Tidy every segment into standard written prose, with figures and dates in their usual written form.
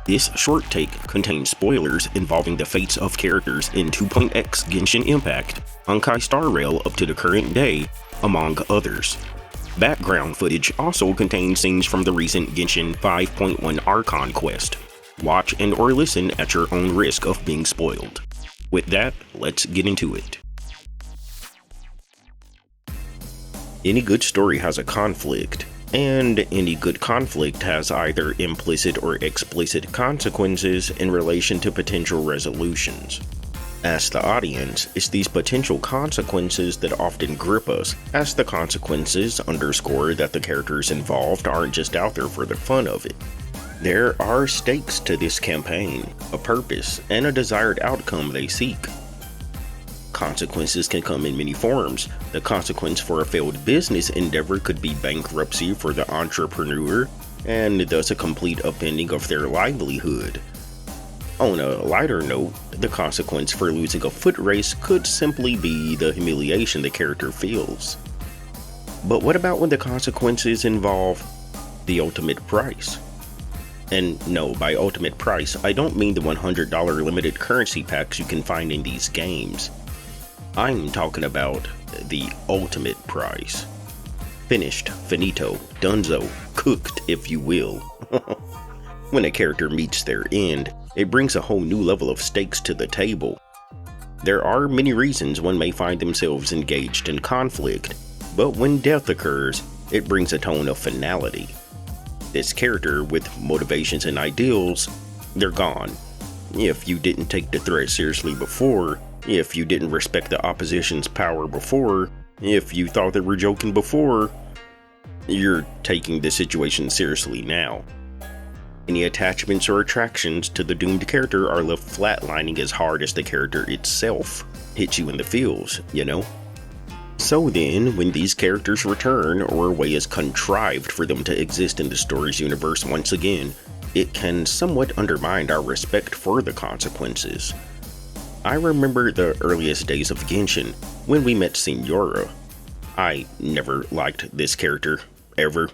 This short take contains spoilers involving the fates of characters in 2.x Genshin Impact, Honkai Star Rail up to the current day, among others. Background footage also contains scenes from the recent Genshin 5.1 Archon quest. Watch and or listen at your own risk of being spoiled. With that, let's get into it. Any good story has a conflict, and any good conflict has either implicit or explicit consequences in relation to potential resolutions. As the audience, it's these potential consequences that often grip us, as the consequences underscore that the characters involved aren't just out there for the fun of it. There are stakes to this campaign, a purpose, and a desired outcome they seek. Consequences can come in many forms. The consequence for a failed business endeavor could be bankruptcy for the entrepreneur, and thus a complete upending of their livelihood. On a lighter note, the consequence for losing a foot race could simply be the humiliation the character feels. But what about when the consequences involve the ultimate price? And no, by ultimate price, I don't mean the $100 limited currency packs you can find in these games. I'm talking about the ultimate price. Finished, finito, donezo, cooked if you will. When a character meets their end, it brings a whole new level of stakes to the table. There are many reasons one may find themselves engaged in conflict, but when death occurs, it brings a tone of finality. This character with motivations and ideals, they're gone. If you didn't take the threat seriously before, if you didn't respect the opposition's power before, if you thought they were joking before, you're taking the situation seriously now. Any attachments or attractions to the doomed character are left flatlining as hard as the character itself hits you in the feels, you know? So then, when these characters return, or a way is contrived for them to exist in the story's universe once again, it can somewhat undermine our respect for the consequences. I remember the earliest days of Genshin, when we met Signora. I never liked this character, ever.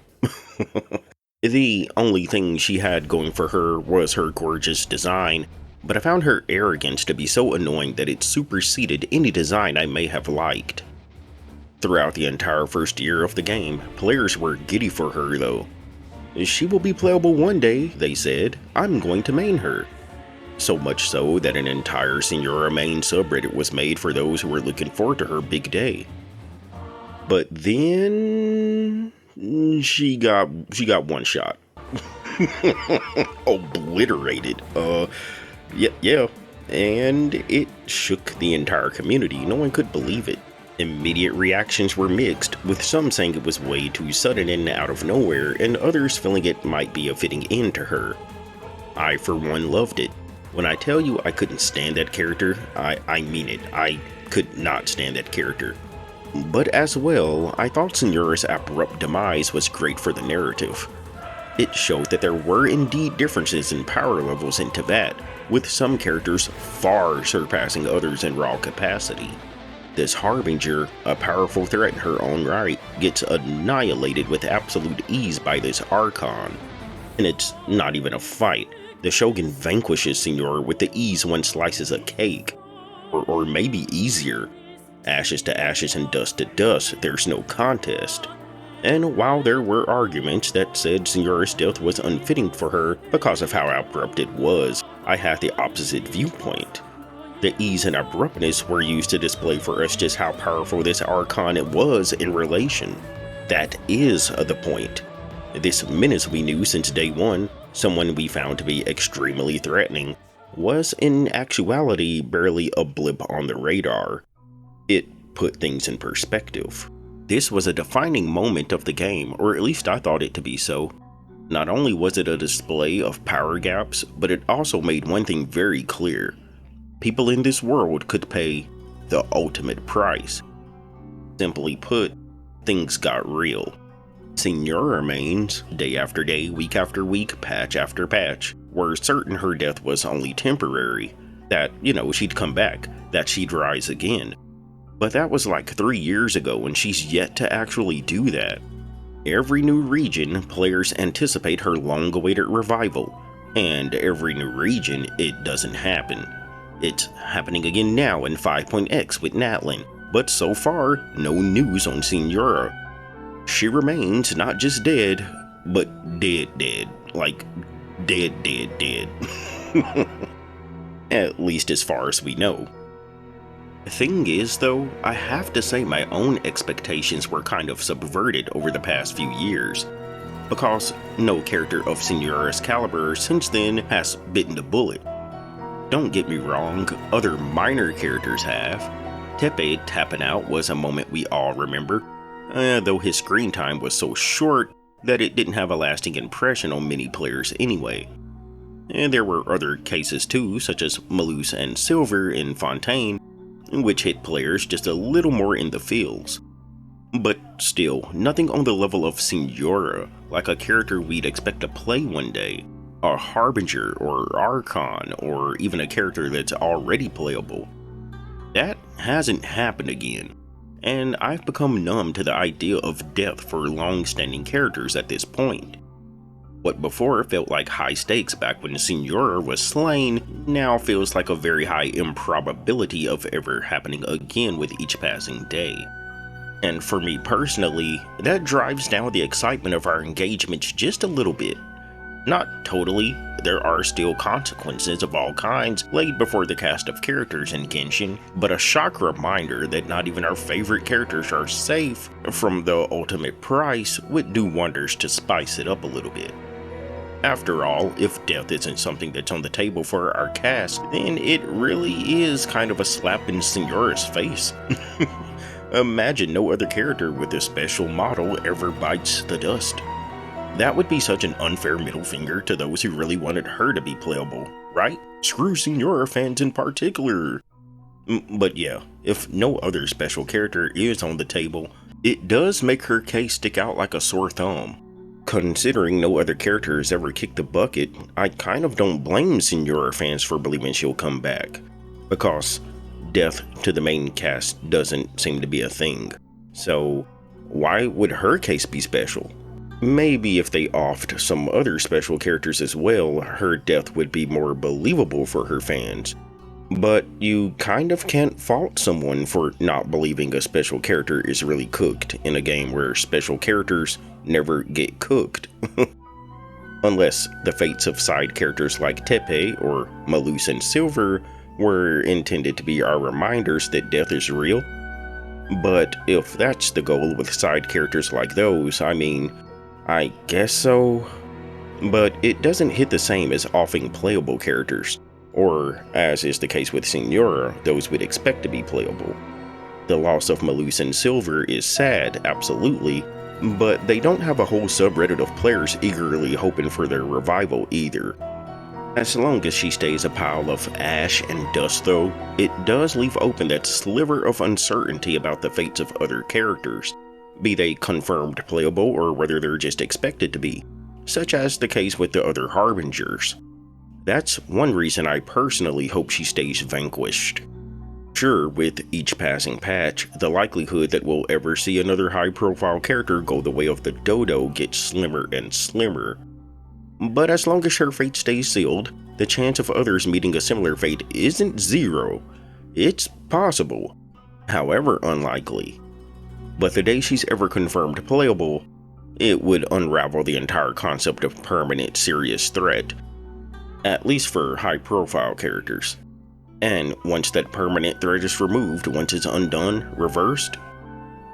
The only thing she had going for her was her gorgeous design, but I found her arrogance to be so annoying that it superseded any design I may have liked. Throughout the entire first year of the game, players were giddy for her though. She will be playable one day, they said. I'm going to main her. So much so that an entire Signora main subreddit was made for those who were looking forward to her big day. But then she got one shot. Obliterated. Yeah. And it shook the entire community. No one could believe it. Immediate reactions were mixed, with some saying it was way too sudden and out of nowhere, and others feeling it might be a fitting end to her. I, for one, loved it. When I tell you I couldn't stand that character, I mean it. I could not stand that character. But as well, I thought Signora's abrupt demise was great for the narrative. It showed that there were indeed differences in power levels in Teyvat, with some characters far surpassing others in raw capacity. This Harbinger, a powerful threat in her own right, gets annihilated with absolute ease by this Archon. And it's not even a fight. The Shogun vanquishes Signora with the ease one slices a cake. Or maybe easier. Ashes to ashes and dust to dust, there's no contest. And while there were arguments that said Signora's death was unfitting for her because of how abrupt it was, I had the opposite viewpoint. The ease and abruptness were used to display for us just how powerful this Archon was in relation. That is the point. This menace we knew since day one, someone we found to be extremely threatening, was in actuality barely a blip on the radar. It put things in perspective. This was a defining moment of the game, or at least I thought it to be so. Not only was it a display of power gaps, but it also made one thing very clear. People in this world could pay the ultimate price. Simply put, things got real. Signora mains, day after day, week after week, patch after patch, were certain her death was only temporary, that, she'd come back, that she'd rise again. But that was like 3 years ago, and she's yet to actually do that. Every new region, players anticipate her long-awaited revival, And every new region, it doesn't happen. It's happening again now in 5.x with Natlin, but so far, no news on Signora. She remains not just dead, but dead. Like, dead. At least as far as we know. Thing is, though, I have to say my own expectations were kind of subverted over the past few years, because no character of Signora's caliber since then has bitten the bullet. Don't get me wrong, other minor characters have. Tepe tapping out was a moment we all remember, though his screen time was so short that it didn't have a lasting impression on many players anyway. And there were other cases too, such as Malus and Silver in Fontaine, which hit players just a little more in the feels. But still, nothing on the level of Signora, like a character we'd expect to play one day, a Harbinger or Archon, or even a character that's already playable. That hasn't happened again, and I've become numb to the idea of death for long-standing characters at this point. What before felt like high stakes back when Signora was slain now feels like a very high improbability of ever happening again with each passing day. And for me personally, that drives down the excitement of our engagements just a little bit. Not totally, there are still consequences of all kinds laid before the cast of characters in Genshin, but a shock reminder that not even our favorite characters are safe from the ultimate price would do wonders to spice it up a little bit. After all, if death isn't something that's on the table for our cast, then it really is kind of a slap in Signora's face. Imagine no other character with a special model ever bites the dust. That would be such an unfair middle finger to those who really wanted her to be playable, right? Screw Signora fans in particular. But yeah, if no other special character is on the table, it does make her case stick out like a sore thumb. Considering no other character has ever kicked the bucket, I kind of don't blame Signora fans for believing she'll come back, because death to the main cast doesn't seem to be a thing. So why would her case be special? Maybe if they offed some other special characters as well, her death would be more believable for her fans. But you kind of can't fault someone for not believing a special character is really cooked in a game where special characters never get cooked. Unless the fates of side characters like Tepe or Malus and Silver were intended to be our reminders that death is real. But if that's the goal with side characters like those, I mean, I guess so. But it doesn't hit the same as offing playable characters, or, as is the case with Signora, those we'd expect to be playable. The loss of Malus and Silver is sad, absolutely, but they don't have a whole subreddit of players eagerly hoping for their revival either. As long as she stays a pile of ash and dust though, it does leave open that sliver of uncertainty about the fates of other characters, be they confirmed playable or whether they're just expected to be, such as the case with the other Harbingers. That's one reason I personally hope she stays vanquished. Sure, with each passing patch, the likelihood that we'll ever see another high-profile character go the way of the dodo gets slimmer and slimmer. But as long as her fate stays sealed, the chance of others meeting a similar fate isn't zero. It's possible, however unlikely. But the day she's ever confirmed playable, it would unravel the entire concept of permanent serious threat, at least for high-profile characters. And once that permanent threat is removed, once it's undone, reversed,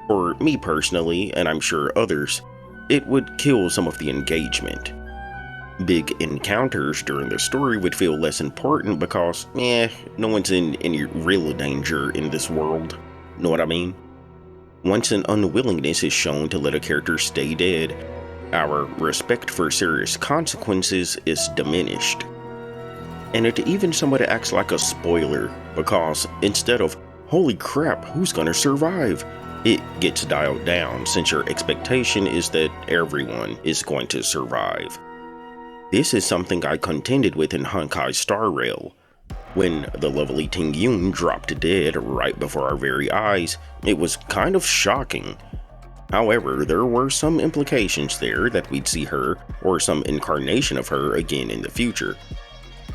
for me personally, and I'm sure others, it would kill some of the engagement. Big encounters during the story would feel less important because, no one's in any real danger in this world. Know what I mean? Once an unwillingness is shown to let a character stay dead, our respect for serious consequences is diminished. And it even somewhat acts like a spoiler, because instead of, holy crap, who's gonna survive? It gets dialed down since your expectation is that everyone is going to survive. This is something I contended with in Honkai Star Rail. When the lovely Ting Yun dropped dead right before our very eyes, it was kind of shocking. However, there were some implications there that we'd see her, or some incarnation of her, again in the future.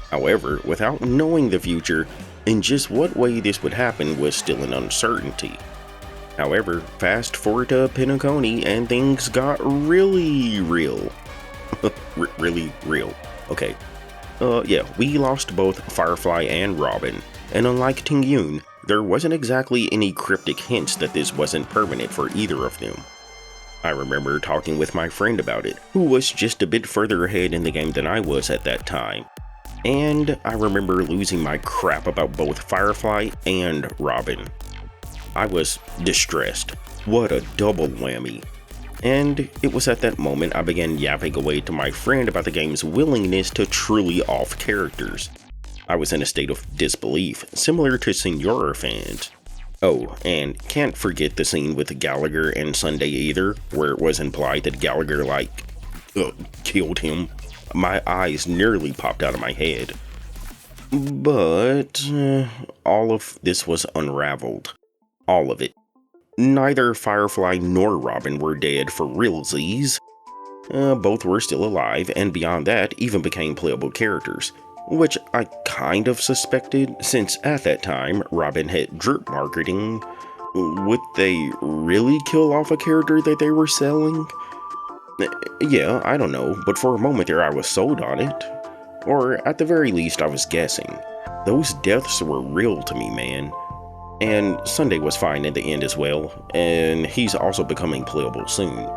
However, without knowing the future, in just what way this would happen was still an uncertainty. However, fast forward to Penacony and things got really real. Really real. Okay. Yeah, we lost both Firefly and Robin, and unlike Tingyun, there wasn't exactly any cryptic hints that this wasn't permanent for either of them. I remember talking with my friend about it, who was just a bit further ahead in the game than I was at that time. And I remember losing my crap about both Firefly and Robin. I was distressed. What a double whammy. And it was at that moment I began yapping away to my friend about the game's willingness to truly off characters. I was in a state of disbelief, similar to Senora fans. Oh, and can't forget the scene with Gallagher and Sunday either, where it was implied that Gallagher, killed him. My eyes nearly popped out of my head. But all of this was unraveled. All of it. Neither Firefly nor Robin were dead for realsies. Both were still alive, and beyond that, even became playable characters. Which I kind of suspected, since at that time, Robin had drip marketing. Would they really kill off a character that they were selling? Yeah, I don't know, but for a moment there I was sold on it. Or at the very least I was guessing. Those deaths were real to me, man. And Sunday was fine in the end as well, and he's also becoming playable soon.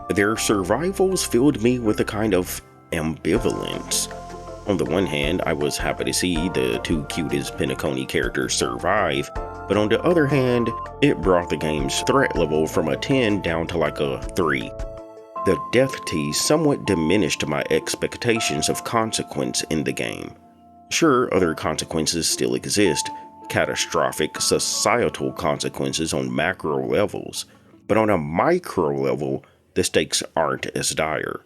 Their survivals filled me with a kind of ambivalence. On the one hand, I was happy to see the two cutest Penacony characters survive, but on the other hand, it brought the game's threat level from a 10 down to like a 3. The death tease somewhat diminished my expectations of consequence in the game. Sure, other consequences still exist, catastrophic societal consequences on macro levels, but on a micro level, the stakes aren't as dire.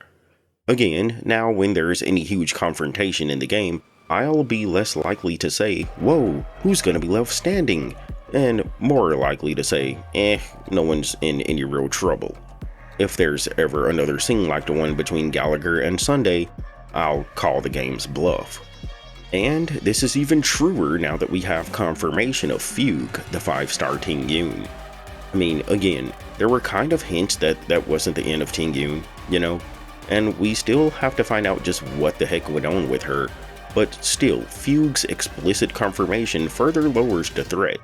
Again, now when there's any huge confrontation in the game, I'll be less likely to say, whoa, who's gonna be left standing? And more likely to say, no one's in any real trouble. If there's ever another scene like the one between Gallagher and Sunday, I'll call the game's bluff. And this is even truer now that we have confirmation of Fugue, the 5-star Tingyun. I mean, again, there were kind of hints that that wasn't the end of Tingyun, you know? And we still have to find out just what the heck went on with her, but still, Fugue's explicit confirmation further lowers the threat.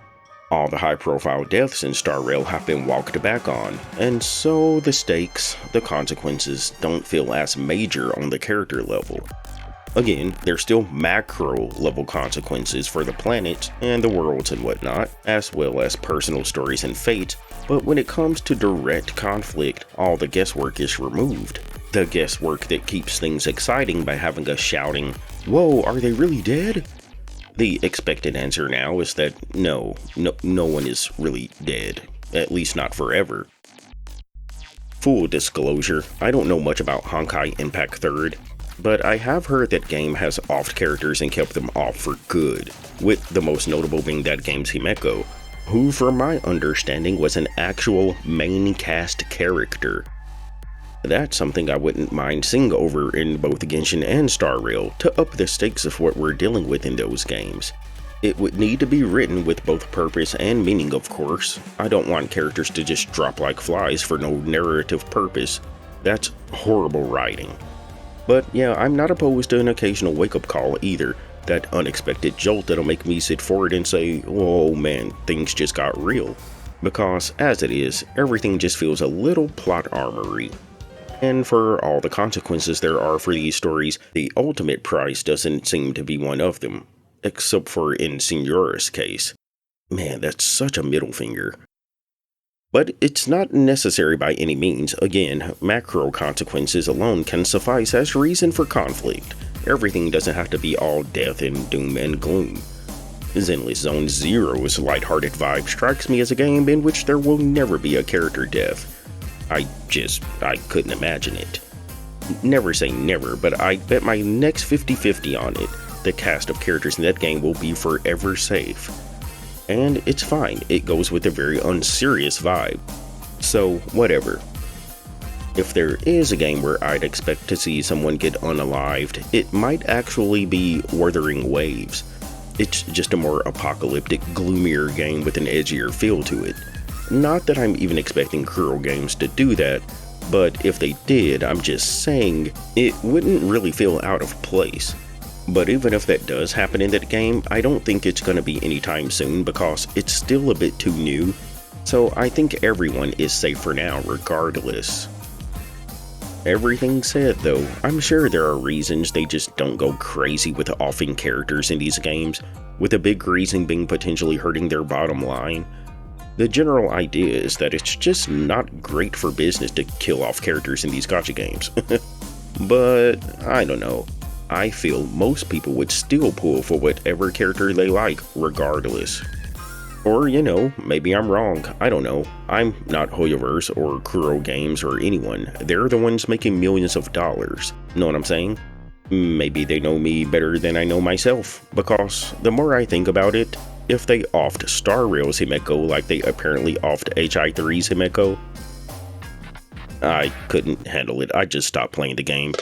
All the high-profile deaths in Star Rail have been walked back on, and so the stakes, the consequences, don't feel as major on the character level. Again, there's still macro-level consequences for the planet and the worlds and whatnot, as well as personal stories and fate, but when it comes to direct conflict, all the guesswork is removed. The guesswork that keeps things exciting by having us shouting, "Whoa, are they really dead?" The expected answer now is that no one is really dead, at least not forever. Full disclosure, I don't know much about Honkai Impact 3rd, but I have heard that game has offed characters and kept them off for good, with the most notable being that game's Himeko, who from my understanding was an actual main cast character. That's something I wouldn't mind seeing over in both Genshin and Star Rail to up the stakes of what we're dealing with in those games. It would need to be written with both purpose and meaning, of course. I don't want characters to just drop like flies for no narrative purpose. That's horrible writing. But yeah, I'm not opposed to an occasional wake-up call either, that unexpected jolt that'll make me sit forward and say, oh man, things just got real. Because as it is, everything just feels a little plot armory. And for all the consequences there are for these stories, the ultimate price doesn't seem to be one of them. Except for in Senora's case. Man, that's such a middle finger. But it's not necessary by any means. Again, macro consequences alone can suffice as reason for conflict. Everything doesn't have to be all death and doom and gloom. Zenless Zone Zero's lighthearted vibe strikes me as a game in which there will never be a character death. I couldn't imagine it. Never say never, but I bet my next 50-50 on it. The cast of characters in that game will be forever safe. And it's fine, it goes with a very unserious vibe. So, whatever. If there is a game where I'd expect to see someone get unalived, it might actually be Wuthering Waves. It's just a more apocalyptic, gloomier game with an edgier feel to it. Not that I'm even expecting Kuro Games to do that, but if they did, I'm just saying, it wouldn't really feel out of place. But even if that does happen in that game, I don't think it's going to be anytime soon because it's still a bit too new, so I think everyone is safe for now regardless. Everything said though, I'm sure there are reasons they just don't go crazy with offing characters in these games, with a big reason being potentially hurting their bottom line. The general idea is that it's just not great for business to kill off characters in these gacha games. But, I don't know. I feel most people would still pull for whatever character they like, regardless. Or, maybe I'm wrong. I don't know. I'm not Hoyoverse or Kuro Games or anyone. They're the ones making millions of dollars. Know what I'm saying? Maybe they know me better than I know myself. Because the more I think about it, if they offed Star Rail's Himeko like they apparently offed HI3's Himeko, I couldn't handle it. I just stopped playing the game.